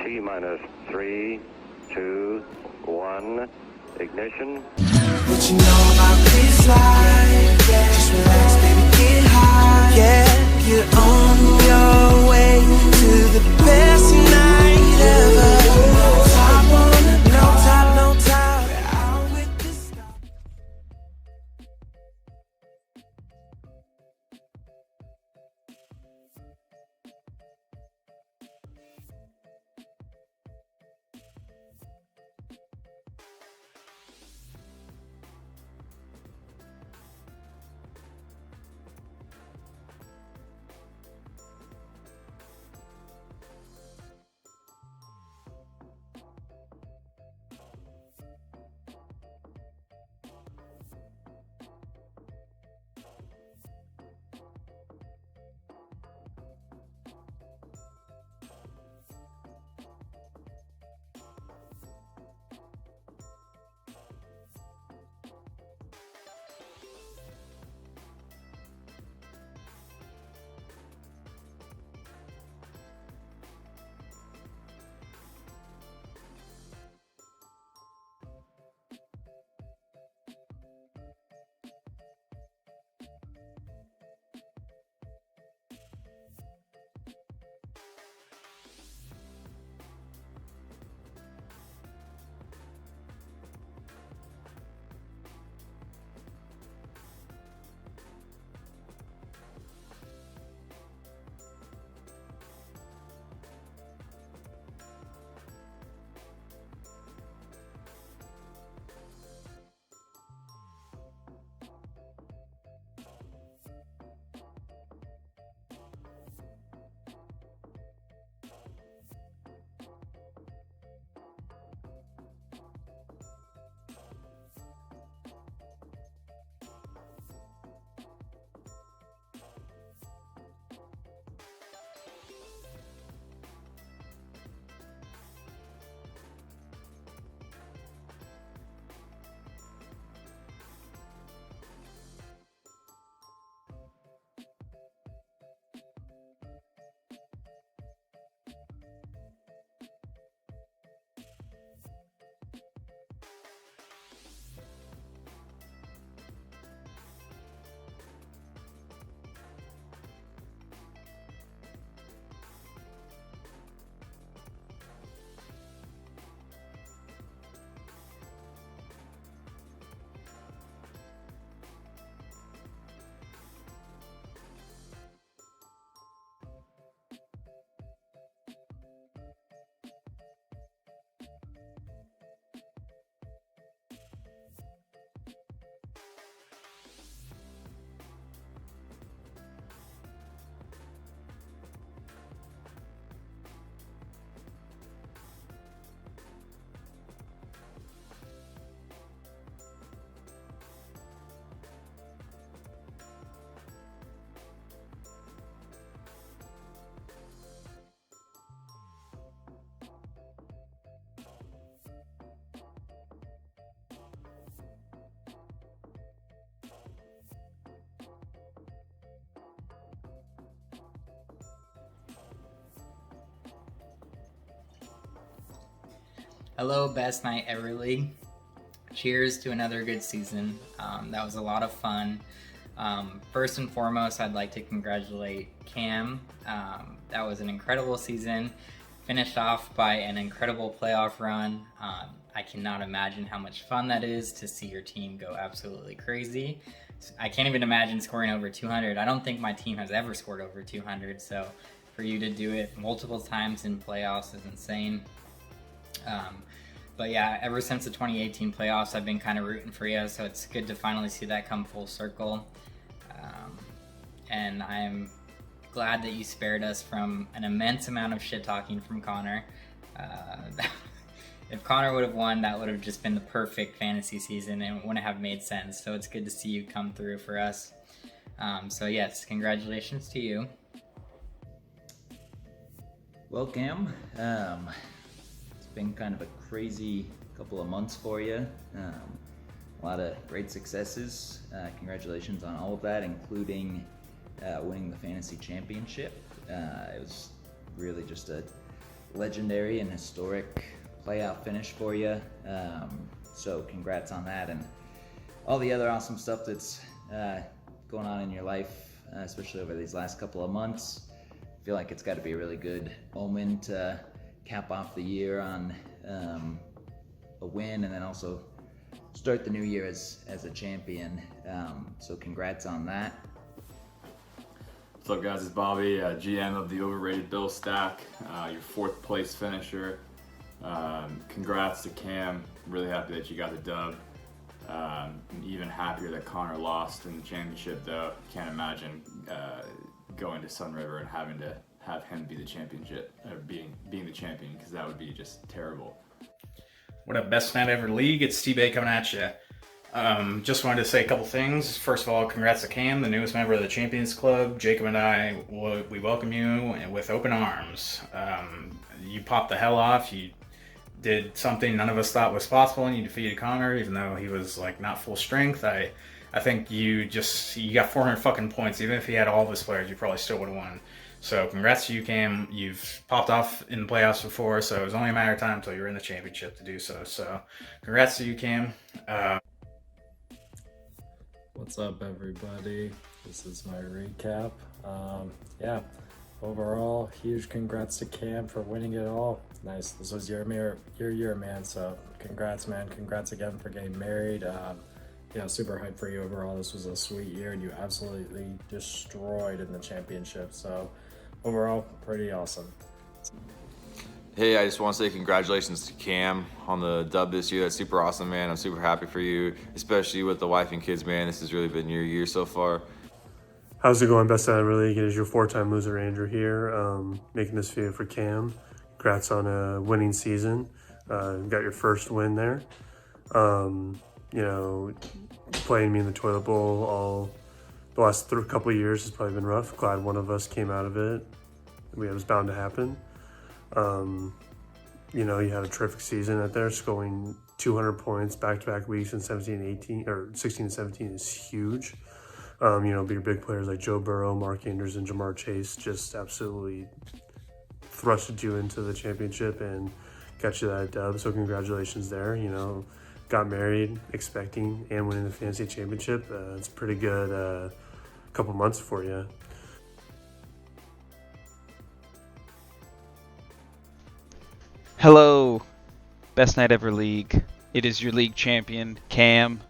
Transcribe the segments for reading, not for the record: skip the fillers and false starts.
T minus 3, 2, 1, ignition. What you know about this life? Yeah. Just relax, baby, get high. Yeah, you're on your way to the best night ever. No top on it, no top, no top. We're out with the stars. Hello, Best Night Ever League. Cheers to another good season. That was a lot of fun. First and foremost, I'd like to congratulate Cam. That was an incredible season, finished off by an incredible playoff run. I cannot imagine how much fun that is to see your team go absolutely crazy. I can't even imagine scoring over 200. I don't think my team has ever scored over 200, so for you to do it multiple times in playoffs is insane. But yeah, ever since the 2018 playoffs, I've been kind of rooting for you, so it's good to finally see that come full circle. And I'm glad that you spared us from an immense amount of shit talking from Connor. If Connor would have won, that would have just been the perfect fantasy season and it wouldn't have made sense. So it's good to see you come through for us. So yes, congratulations to you. Well, Cam, it's been kind of a crazy couple of months for you. A lot of great successes. Congratulations on all of that, including winning the fantasy championship. It was really just a legendary and historic playoff finish for you. So congrats on that and all the other awesome stuff that's going on in your life, especially over these last couple of months. I feel like it's got to be a really good omen to cap off the year on a win, and then also start the new year as a champion. So congrats on that. What's up, guys? It's Bobby, GM of the Overrated Bill Stack, your 4th place finisher. Congrats to Cam. Really happy that you got the dub. I'm even happier that Connor lost in the championship, though. Can't imagine going to Sun River and having to have him be the championship, or being the champion, because that would be just terrible. What up, Best Night Ever League? It's T-Bay coming at you. Just wanted to say a couple things. First of all, congrats to Cam, the newest member of the Champions Club. Jacob and I, we welcome you with open arms. You popped the hell off. You did something none of us thought was possible, and you defeated Connor, even though he was like not full strength. I think you got 400 fucking points. Even if he had all of his players, you probably still would have won. So congrats to you, Cam. You've popped off in the playoffs before, so it was only a matter of time until you were in the championship to do so. So congrats to you, Cam. What's up, everybody? This is my recap. Yeah, overall, huge congrats to Cam for winning it all. Nice. This was your year, man. So congrats, man. Congrats again for getting married. Yeah, super hyped for you overall. This was a sweet year, and you absolutely destroyed in the championship. So overall, pretty awesome. Hey, I just want to say congratulations to Cam on the dub this year. That's super awesome, man. I'm super happy for you, especially with the wife and kids, man. This has really been your year so far. How's it going, Best Night Ever League? It is your 4-time loser, Andrew, here, making this video for Cam. Congrats on a winning season. Got your first win there. You know, playing me in the toilet bowl all the last couple of years has probably been rough. Glad one of us came out of it. It was bound to happen. You know, you had a terrific season out there, scoring 200 points back-to-back weeks in 17-18 or 16-17 is huge. You know, your big players like Joe Burrow, Mark Andrews, and Jamar Chase just absolutely thrusted you into the championship and got you that dub. So congratulations there. You know, got married, expecting and winning the fantasy championship. It's a pretty good couple months for you. Hello, Best Night Ever League. It is your league champion, Cam.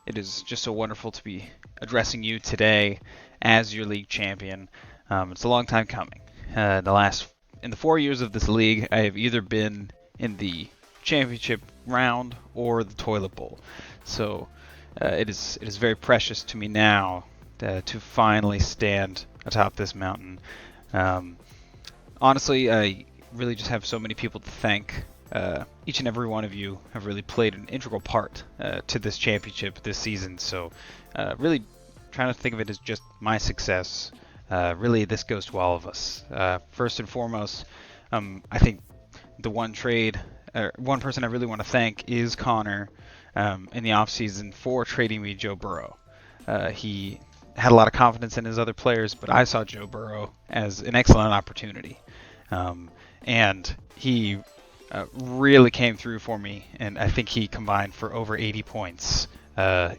It is just so wonderful to be addressing you today as your league champion. It's a long time coming. In the 4 years of this league, I have either been in the championship round or the toilet bowl. So it is very precious to me now to finally stand atop this mountain. Honestly, I really just have so many people to thank. Each and every one of you have really played an integral part to this championship this season. So really trying to think of it as just my success. Really, this goes to all of us. First and foremost, I think the one person I really want to thank is Connor in the offseason for trading me Joe Burrow. He had a lot of confidence in his other players, but I saw Joe Burrow as an excellent opportunity. And he really came through for me, and I think he combined for over 80 points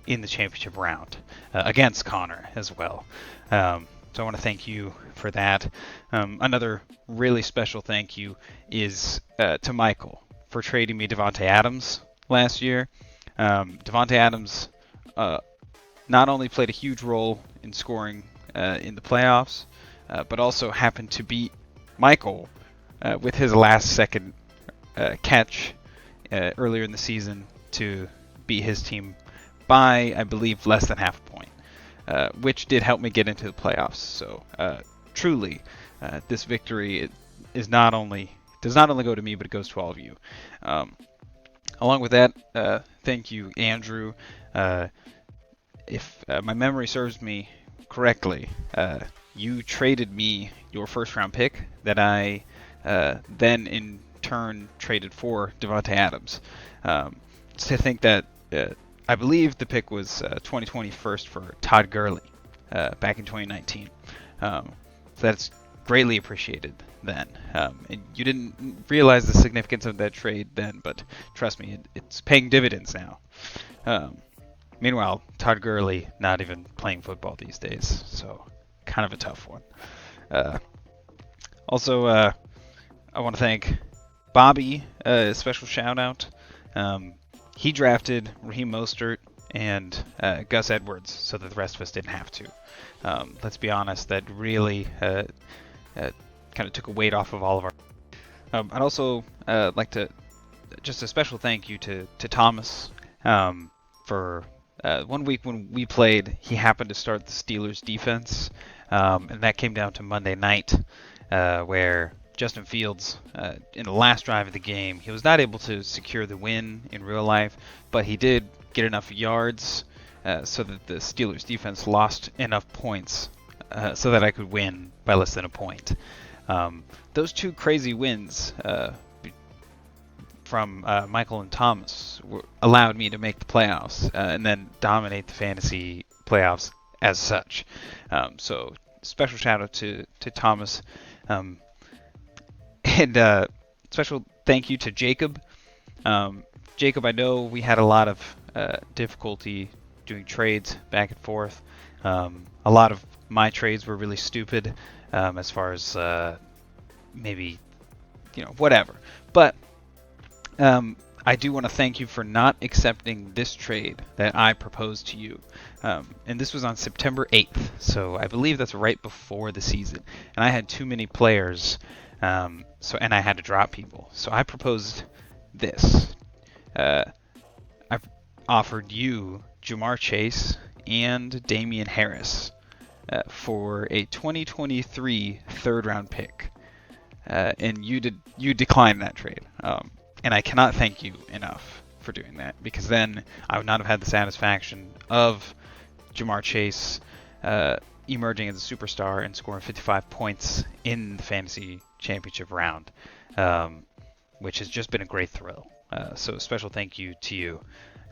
in the championship round against Connor as well. So I want to thank you for that. Another really special thank you is to Michael for trading me Davante Adams last year. Davante Adams not only played a huge role in scoring in the playoffs, but also happened to beat Michael with his last-second catch earlier in the season to beat his team by, I believe, less than half a point, which did help me get into the playoffs. So truly, this victory does not only go to me, but it goes to all of you. Along with that, thank you, Andrew. If my memory serves me correctly, you traded me your first-round pick that I then in turn traded for Davante Adams. To think that I believe the pick was 2020 first for Todd Gurley back in 2019. So that's greatly appreciated. then. And you didn't realize the significance of that trade then, but trust me, it's paying dividends now. Meanwhile, Todd Gurley not even playing football these days, so kind of a tough one. Also, I want to thank Bobby, a special shout out. He drafted Raheem Mostert and Gus Edwards so that the rest of us didn't have to. Let's be honest, that really kind of took a weight off of all of our... I'd also like to just a special thank you to Thomas for 1 week when we played. He happened to start the Steelers defense, and that came down to Monday night where Justin Fields, in the last drive of the game, he was not able to secure the win in real life, but he did get enough yards so that the Steelers defense lost enough points so that I could win by less than a point. Those two crazy wins from Michael and Thomas allowed me to make the playoffs and then dominate the fantasy playoffs as such. So special shout out to Thomas. And special thank you to Jacob. Jacob, I know we had a lot of difficulty doing trades back and forth. A lot of my trades were really stupid as far as maybe, whatever. But I do want to thank you for not accepting this trade that I proposed to you. And this was on September 8th, so I believe that's right before the season. And I had too many players, and I had to drop people. So I proposed this. I've offered you Jamar Chase and Damian Harris for a 2023 third-round pick. And you declined that trade. And I cannot thank you enough for doing that, because then I would not have had the satisfaction of Jamar Chase emerging as a superstar and scoring 55 points in the fantasy championship round, which has just been a great thrill. So a special thank you to you.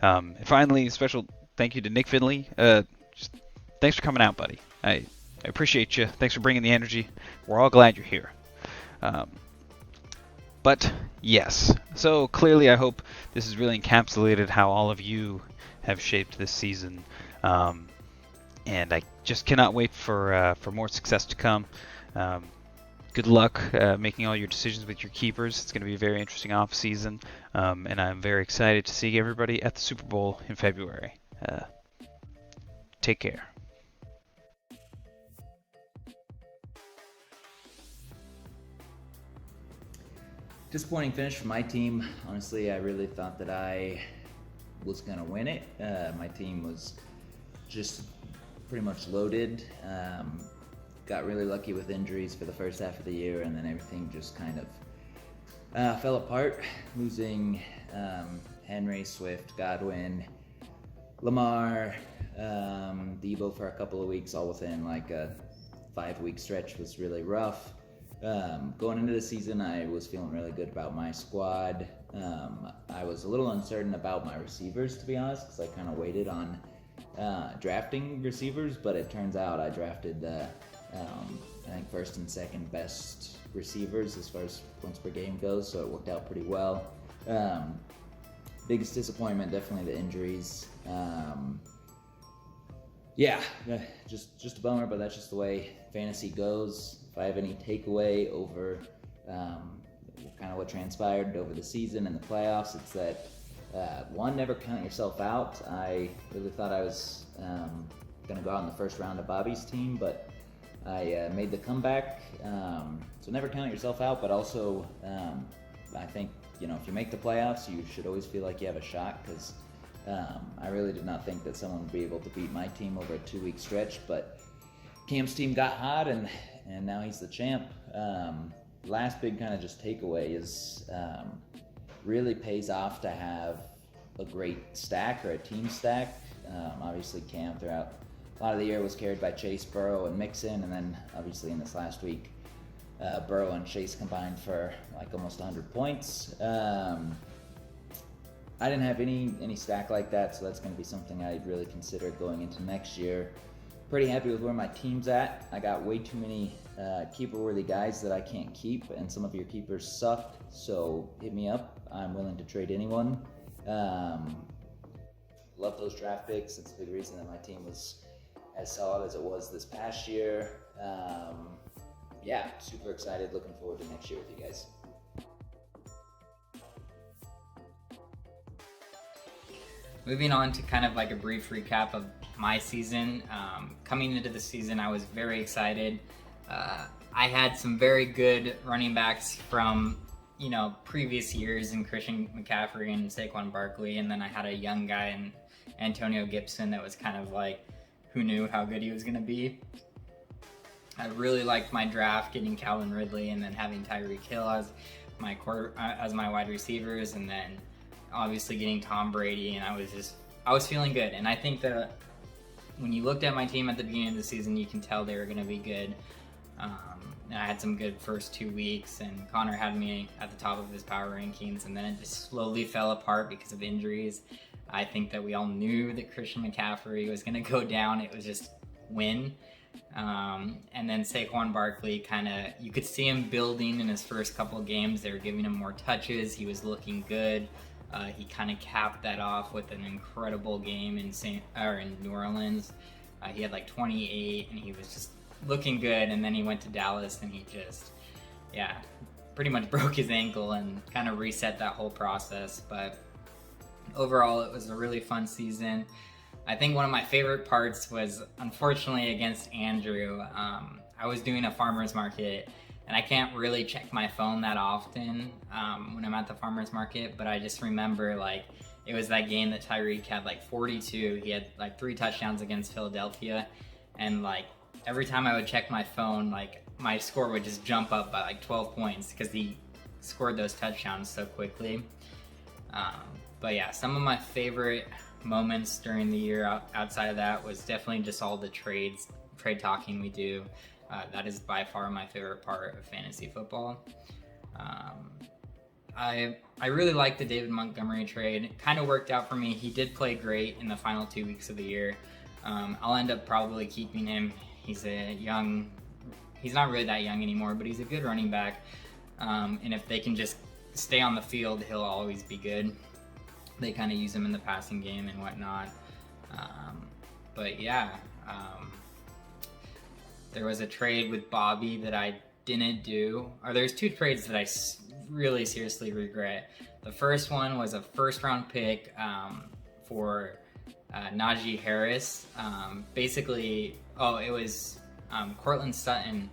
And finally, a special thank you to Nick Finley. Just thanks for coming out, buddy. I appreciate you. Thanks for bringing the energy. We're all glad you're here. But yes, so clearly I hope this has really encapsulated how all of you have shaped this season. And I just cannot wait for more success to come. Good luck making all your decisions with your keepers. It's going to be a very interesting off season, and I'm very excited to see everybody at the Super Bowl in February. Take care. Disappointing finish for my team. Honestly, I really thought that I was going to win it. My team was just pretty much loaded. Got really lucky with injuries for the first half of the year, and then everything just kind of fell apart. Losing Henry, Swift, Godwin, Lamar, Debo for a couple of weeks, all within like a 5-week stretch, was really rough. Going into the season, I was feeling really good about my squad. I was a little uncertain about my receivers, to be honest, because I kind of waited on drafting receivers, but it turns out I drafted I think first and second best receivers as far as points per game goes, so it worked out pretty well. Biggest disappointment, definitely the injuries. Just a bummer, but that's just the way fantasy goes. If I have any takeaway over kind of what transpired over the season and the playoffs, it's that one, never count yourself out. I really thought I was going to go out in the first round of Bobby's team, but I made the comeback. So never count yourself out, but also I think, if you make the playoffs, you should always feel like you have a shot, because I really did not think that someone would be able to beat my team over a 2-week stretch, but Cam's team got hot, and now he's the champ. Last big kind of just takeaway is really pays off to have a great stack or a team stack. Obviously Cam throughout a lot of the year was carried by Chase, Burrow, and Mixon, and then obviously in this last week, Burrow and Chase combined for like almost 100 points. I didn't have any stack like that, so that's going to be something I really consider going into next year. pretty happy with where my team's at. I got way too many keeper-worthy guys that I can't keep, and some of your keepers sucked, so hit me up. I'm willing to trade anyone. Love those draft picks. It's a big reason that my team was as solid as it was this past year. Yeah, super excited. Looking forward to next year with you guys. Moving on to kind of like a brief recap of my season. Coming into the season, I was very excited. I had some very good running backs from, you know, previous years in Christian McCaffrey and Saquon Barkley, and then I had a young guy in Antonio Gibson that was kind of like, who knew how good he was going to be. I really liked my draft, getting Calvin Ridley and then having Tyreek Hill as my wide receivers, and then obviously getting Tom Brady, and I was feeling good. And I think that when you looked at my team at the beginning of the season, you can tell they were going to be good. And I had some good first 2 weeks, and Connor had me at the top of his power rankings, and then it just slowly fell apart because of injuries. I think that we all knew that Christian McCaffrey was going to go down. It was just win. And then Saquon Barkley, you could see him building in his first couple of games. They were giving him more touches. He was looking good. He kind of capped that off with an incredible game in New Orleans. He had like 28, and he was just looking good. And then he went to Dallas, and he just, pretty much broke his ankle and kind of reset that whole process. But overall, it was a really fun season. I think one of my favorite parts was, unfortunately, against Andrew. I was doing a farmer's market, and I can't really check my phone that often when I'm at the farmer's market, but I just remember, like, it was that game that Tyreek had like 42. He had like 3 touchdowns against Philadelphia, and like every time I would check my phone, like my score would just jump up by like 12 points because he scored those touchdowns so quickly. But yeah, some of my favorite moments during the year outside of that was definitely just all the trade talking we do. That is by far my favorite part of fantasy football. I really liked the David Montgomery trade. It kind of worked out for me. He did play great in the final 2 weeks of the year. I'll end up probably keeping him. He's not really that young anymore, but he's a good running back. And if they can just stay on the field, he'll always be good. They kind of use him in the passing game and whatnot. But yeah, there was a trade with Bobby that I didn't do. Or there's 2 trades that I really seriously regret. The first one was a first-round pick for Najee Harris. It was Cortland Sutton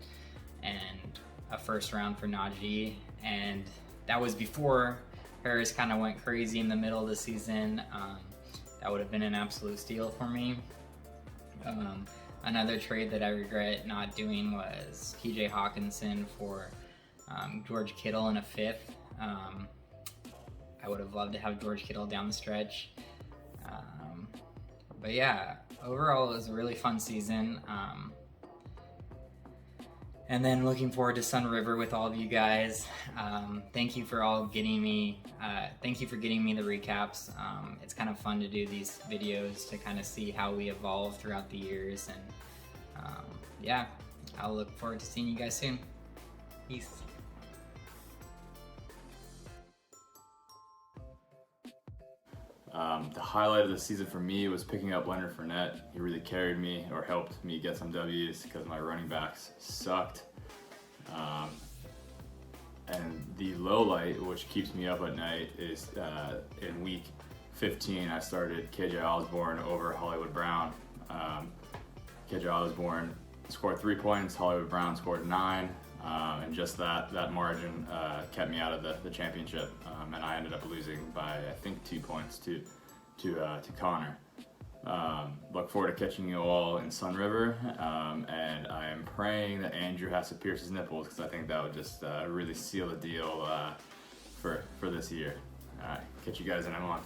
and a first round for Najee, and that was before Harris kind of went crazy in the middle of the season. That would have been an absolute steal for me. Another trade that I regret not doing was TJ Hawkinson for George Kittle in a 5th. I would have loved to have George Kittle down the stretch. But yeah, overall it was a really fun season. And then looking forward to Sun River with all of you guys. Thank you for getting me the recaps. It's kind of fun to do these videos to kind of see how we evolve throughout the years. And yeah, I'll look forward to seeing you guys soon. Peace. The highlight of the season for me was picking up Leonard Fournette. He really carried me, or helped me get some W's, because my running backs sucked. And the low light, which keeps me up at night, is in week 15 I started KJ Osborne over Hollywood Brown. KJ Osborne scored 3 points, Hollywood Brown scored 9, and just that margin kept me out of the championship, and I ended up losing by, I think, 2 points to Connor. Look forward to catching you all in Sun River, and I am praying that Andrew has to pierce his nipples, because I think that would just really seal the deal for this year. All right, catch you guys in a month.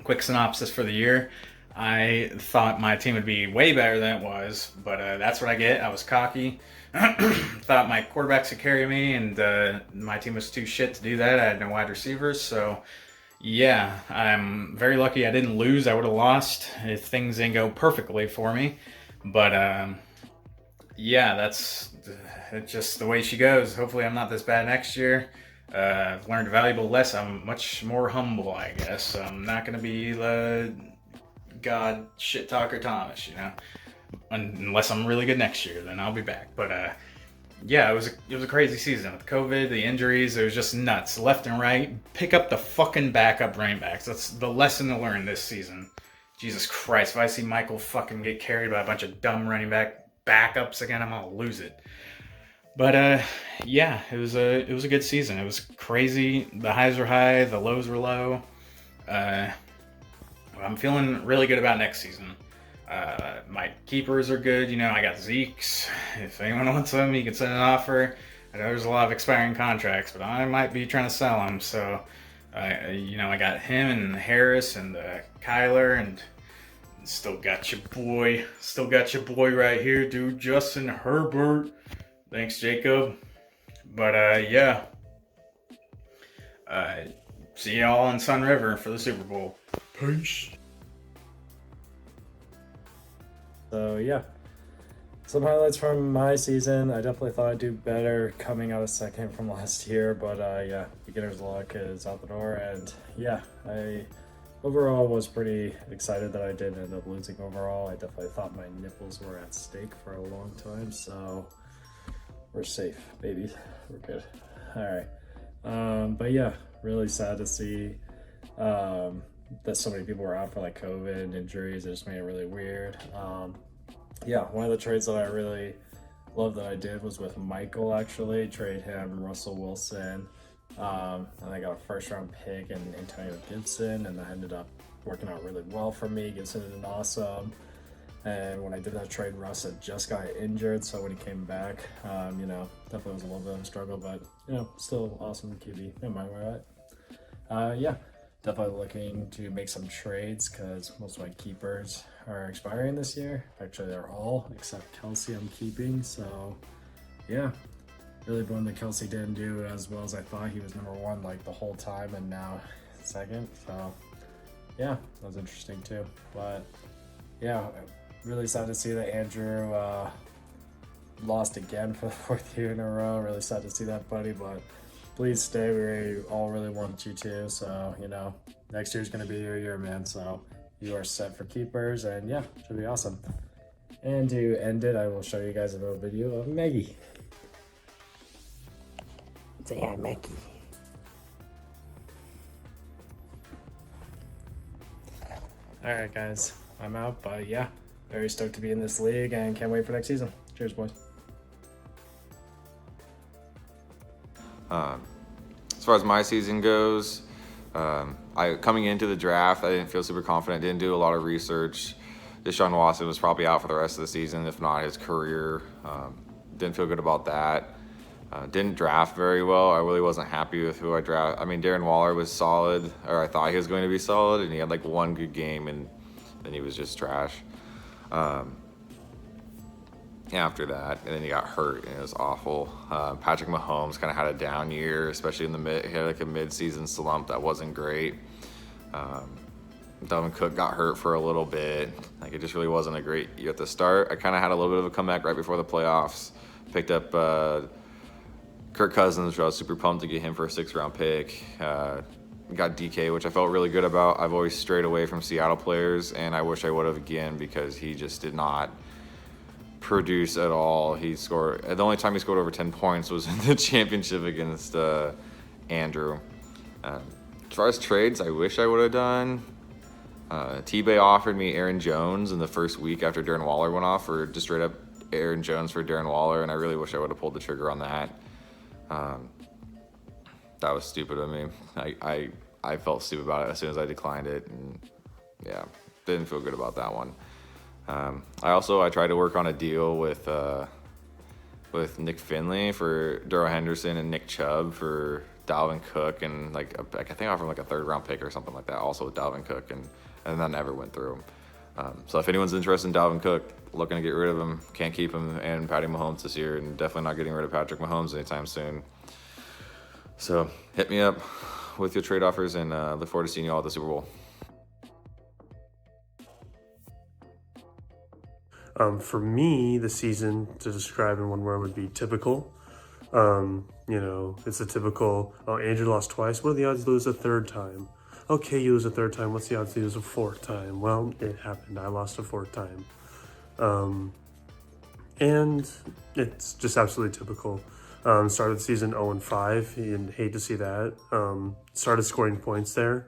Quick synopsis for the year. I thought my team would be way better than it was, but that's what I get. I was cocky. Thought my quarterbacks could carry me, and my team was too shit to do that. I had no wide receivers, so Yeah, I'm very lucky I didn't lose. I would have lost if things didn't go perfectly for me. But yeah, that's just the way she goes. Hopefully I'm not this bad next year. I've learned a valuable lesson. I'm much more humble, I guess. I'm not going to be the God shit talker Thomas, you know? Unless I'm really good next year, then I'll be back. But yeah, it was a crazy season with COVID, the injuries. It was just nuts, left and right. Pick up the fucking backup running backs. That's the lesson to learn this season. Jesus Christ, if I see Michael fucking get carried by a bunch of dumb running backups again, I'm gonna lose it. But yeah, it was a good season. It was crazy. The highs were high, the lows were low. I'm feeling really good about next season. My keepers are good. You know, I got Zeke's. If anyone wants them, you can send an offer. I know there's a lot of expiring contracts, but I might be trying to sell them. So, you know, I got him and Harris and Kyler, and still got your boy right here, dude, Justin Herbert. Thanks, Jacob. But yeah, see y'all in Sun River for the Super Bowl. Peace. So yeah, some highlights from my season. I definitely thought I'd do better coming out of second from last year, but yeah, beginner's luck is out the door. And yeah, I overall was pretty excited that I did end up losing overall. I definitely thought my nipples were at stake for a long time, so we're safe, baby. We're good. All right. But yeah, really sad to see that so many people were out for like COVID and injuries. It just made it really weird. Yeah, one of the trades that I really love that I did was with Michael, actually. Trade him Russell Wilson. And I got a first round pick and Antonio Gibson, and that ended up working out really well for me. Gibson did awesome. And when I did that trade, Russ had just got injured, so when he came back, you know, definitely was a little bit of a struggle, but, you know, still awesome QB, no matter what. Yeah, definitely looking to make some trades because most of my keepers are expiring this year. Actually, they're all except Kelsey I'm keeping, so yeah. Really bummed that Kelsey didn't do as well as I thought. He was number one like the whole time and now second, so yeah, that was interesting too. But yeah, really sad to see that Andrew lost again for the fourth year in a row. Really sad to see that, buddy, but please stay. We all really want you to, so, you know, next year's going to be your year, man, so you are set for keepers, and yeah, should be awesome. And to end it, I will show you guys a little video of Maggie. Say hi, Maggie. Alright, guys, I'm out, but yeah, very stoked to be in this league and can't wait for next season. Cheers, boys. As far as my season goes, coming into the draft, I didn't feel super confident. Didn't do a lot of research. Deshaun Watson was probably out for the rest of the season, if not his career. Didn't feel good about that. Didn't draft very well. I really wasn't happy with who I drafted. I mean, Darren Waller was solid, or I thought he was going to be solid, and he had like one good game, and then he was just trash. After that, and then he got hurt, and it was awful. Patrick Mahomes kind of had a down year, especially in the mid. He had like a mid-season slump that wasn't great. Dalvin Cook got hurt for a little bit. Like, it just really wasn't a great year at the start. I kind of had a little bit of a comeback right before the playoffs. Picked up Kirk Cousins, which I was super pumped to get him for a 6th-round pick. Got DK, which I felt really good about. I've always strayed away from Seattle players, and I wish I would have again because he just did not produce at all. He scored, the only time he scored over 10 points was in the championship against Andrew. As far as trades, I wish I would have done. T-Bay offered me Aaron Jones in the first week after Darren Waller went off, or just straight up Aaron Jones for Darren Waller, and I really wish I would have pulled the trigger on that. That was stupid of me. I felt stupid about it as soon as I declined it, and yeah, didn't feel good about that one. I tried to work on a deal with Nick Finley for Darrell Henderson and Nick Chubb for Dalvin Cook, and I think I offered him like a 3rd-round pick or something like that, also with Dalvin Cook, and that never went through. So if anyone's interested in Dalvin Cook, looking to get rid of him, can't keep him, and Patty Mahomes this year, and definitely not getting rid of Patrick Mahomes anytime soon. So hit me up. with your trade offers, and look forward to seeing you all at the Super Bowl. For me, the season, to describe in one word, would be typical. You know, it's a typical, oh, Andrew lost twice. What are the odds to lose a third time? Okay, you lose a third time. What's the odds to lose a fourth time? Well, it happened. I lost a fourth time. And it's just absolutely typical. Started the season 0-5. You'd hate to see that. Started scoring points there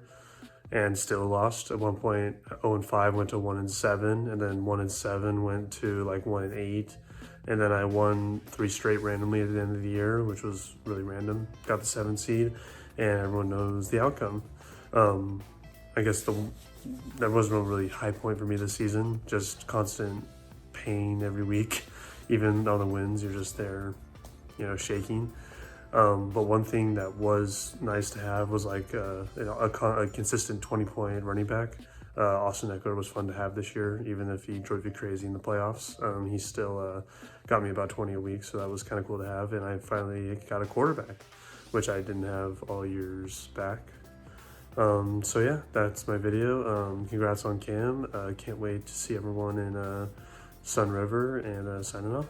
and still lost. At one point, 0-5 went to 1-7, and then 1-7 went to like 1-8. And then I won 3 straight randomly at the end of the year, which was really random. Got the 7th seed, and everyone knows the outcome. I guess there was no really high point for me this season, just constant pain every week. Even on the wins, you're just there, you know, shaking. But one thing that was nice to have was like a consistent 20-point running back. Austin Eckler was fun to have this year, even if he drove you crazy in the playoffs. He still got me about 20 a week, so that was kind of cool to have. And I finally got a quarterback, which I didn't have all years back. So yeah, that's my video. Congrats on Cam. Can't wait to see everyone in Sun River, and signing off.